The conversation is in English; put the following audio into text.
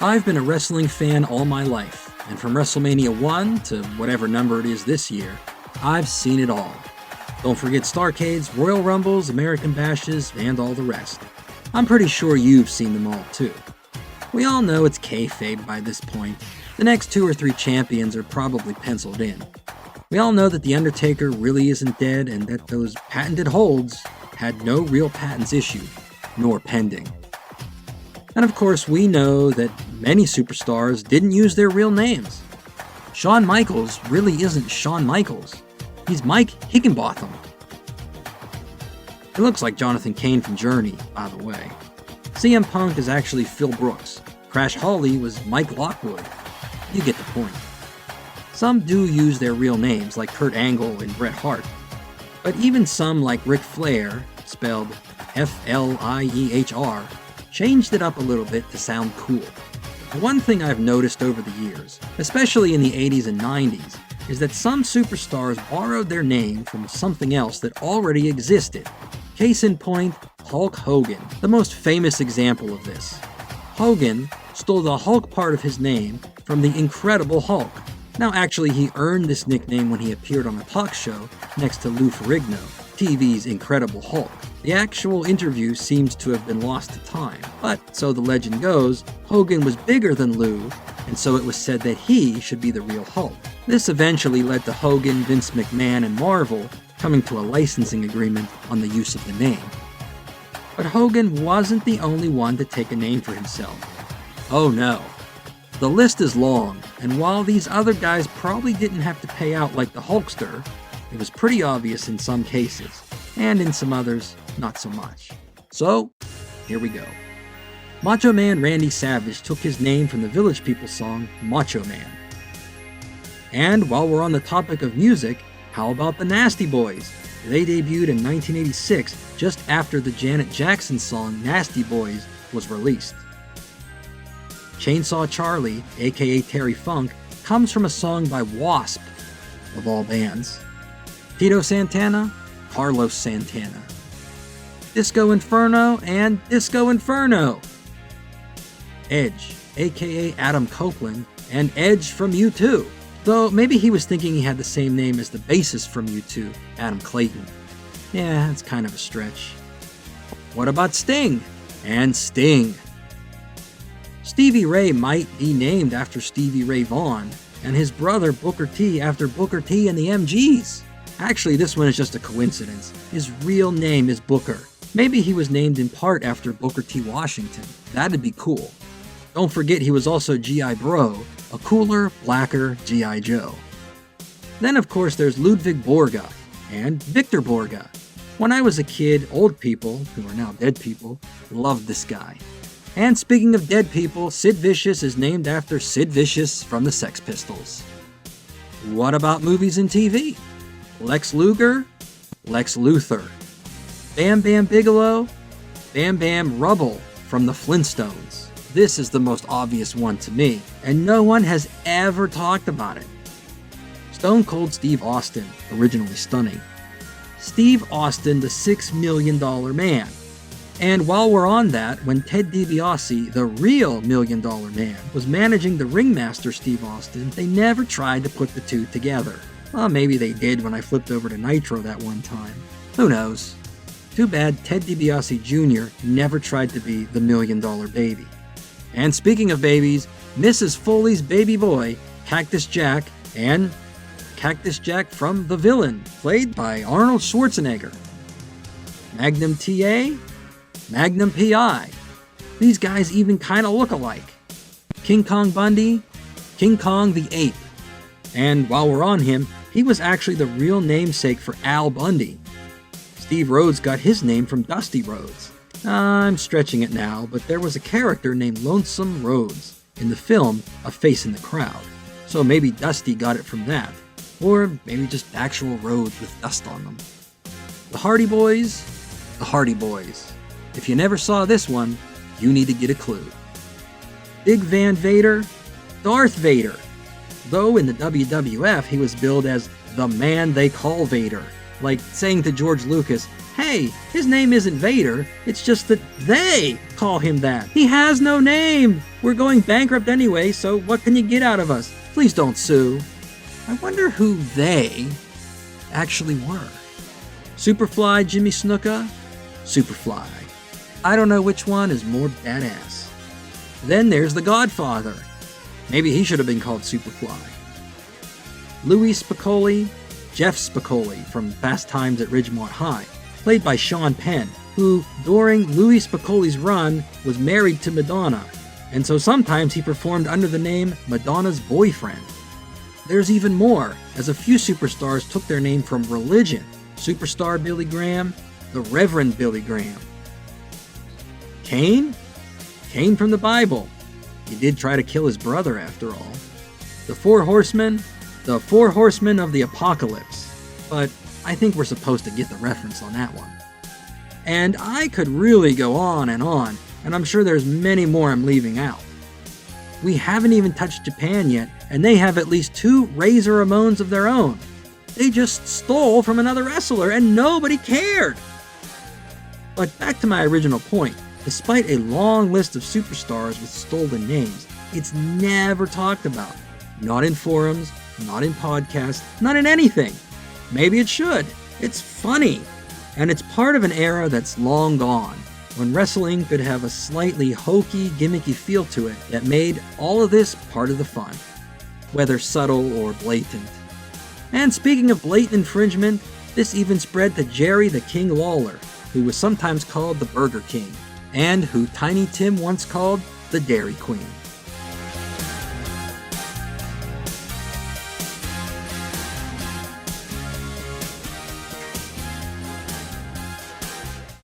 I've been a wrestling fan all my life, and from WrestleMania 1 to whatever number it is this year, I've seen it all. Don't forget Starrcades, Royal Rumbles, American Bashes, and all the rest. I'm pretty sure you've seen them all too. We all know it's kayfabe by this point. The next 2 or 3 champions are probably penciled in. We all know that The Undertaker really isn't dead and that those patented holds had no real patents issued, nor pending. And of course, we know that many superstars didn't use their real names. Shawn Michaels really isn't Shawn Michaels. He's Mike Higginbotham. It looks like Jonathan Cain from Journey, by the way. CM Punk is actually Phil Brooks. Crash Holly was Mike Lockwood. You get the point. Some do use their real names, like Kurt Angle and Bret Hart. But even some, like Ric Flair, spelled F-L-I-E-H-R, changed it up a little bit to sound cool. One thing I've noticed over the years, especially in the 80s and 90s, is that some superstars borrowed their name from something else that already existed. Case in point, Hulk Hogan, the most famous example of this. Hogan stole the Hulk part of his name from the Incredible Hulk. Now actually he earned this nickname when he appeared on a talk show next to Lou Ferrigno, TV's Incredible Hulk. The actual interview seems to have been lost to time, but so the legend goes, Hogan was bigger than Lou, and so it was said that he should be the real Hulk. This eventually led to Hogan, Vince McMahon, and Marvel coming to a licensing agreement on the use of the name. But Hogan wasn't the only one to take a name for himself. Oh no. The list is long, and while these other guys probably didn't have to pay out like the Hulkster, it was pretty obvious in some cases, and in some others, not so much. So, here we go. Macho Man Randy Savage took his name from the Village People song, Macho Man. And while we're on the topic of music, how about the Nasty Boys? They debuted in 1986, just after the Janet Jackson song Nasty Boys was released. Chainsaw Charlie, aka Terry Funk, comes from a song by Wasp, of all bands. Tito Santana, Carlos Santana. Disco Inferno and Disco Inferno. Edge, aka Adam Copeland, and Edge from U2. Though maybe he was thinking he had the same name as the bassist from U2, Adam Clayton. Yeah, it's kind of a stretch. What about Sting? And Sting. Stevie Ray might be named after Stevie Ray Vaughan, and his brother Booker T after Booker T and the MGs. Actually, this one is just a coincidence. His real name is Booker. Maybe he was named in part after Booker T. Washington. That'd be cool. Don't forget he was also G.I. Bro, a cooler, blacker G.I. Joe. Then of course there's Ludwig Borga and Victor Borga. When I was a kid, old people, who are now dead people, loved this guy. And speaking of dead people, Sid Vicious is named after Sid Vicious from the Sex Pistols. What about movies and TV? Lex Luger, Lex Luthor. Bam Bam Bigelow, Bam Bam Rubble from the Flintstones. This is the most obvious one to me, and no one has ever talked about it. Stone Cold Steve Austin, originally Stunning. Steve Austin, the $6 Million Man. And while we're on that, when Ted DiBiase, the real $1 Million Man, was managing the ringmaster Steve Austin, they never tried to put the two together. Well, maybe they did when I flipped over to Nitro that one time. Who knows? Too bad Ted DiBiase Jr. never tried to be the $1 Million Baby. And speaking of babies, Mrs. Foley's baby boy, Cactus Jack, and Cactus Jack from The Villain, played by Arnold Schwarzenegger. Magnum TA, Magnum PI. These guys even kinda look alike. King Kong Bundy, King Kong the Ape. And while we're on him, he was actually the real namesake for Al Bundy. Steve Rhodes got his name from Dusty Rhodes. I'm stretching it now, but there was a character named Lonesome Rhodes in the film A Face in the Crowd. So maybe Dusty got it from that. Or maybe just actual roads with dust on them. The Hardy Boys, the Hardy Boys. If you never saw this one, you need to get a clue. Big Van Vader, Darth Vader. Though in the WWF he was billed as the man they call Vader. Like saying to George Lucas, hey, his name isn't Vader, it's just that they call him that. He has no name! We're going bankrupt anyway, so what can you get out of us? Please don't sue. I wonder who they actually were. Superfly Jimmy Snuka? Superfly. I don't know which one is more badass. Then there's the Godfather. Maybe he should have been called Superfly. Louis Spicoli, Jeff Spicoli from Fast Times at Ridgemont High, played by Sean Penn, who, during Louis Spicoli's run, was married to Madonna, and so sometimes he performed under the name Madonna's boyfriend. There's even more, as a few superstars took their name from religion. Superstar Billy Graham, the Reverend Billy Graham. Cain? Cain from the Bible. He did try to kill his brother after all. The Four Horsemen? The Four Horsemen of the Apocalypse. But I think we're supposed to get the reference on that one. And I could really go on, and I'm sure there's many more I'm leaving out. We haven't even touched Japan yet, and they have at least 2 Razor Ramones of their own. They just stole from another wrestler, and nobody cared! But back to my original point. Despite a long list of superstars with stolen names, it's never talked about. Not in forums, not in podcasts, not in anything. Maybe it should. It's funny. And it's part of an era that's long gone, when wrestling could have a slightly hokey, gimmicky feel to it that made all of this part of the fun, whether subtle or blatant. And speaking of blatant infringement, this even spread to Jerry the King Lawler, who was sometimes called the Burger King, and who Tiny Tim once called the Dairy Queen.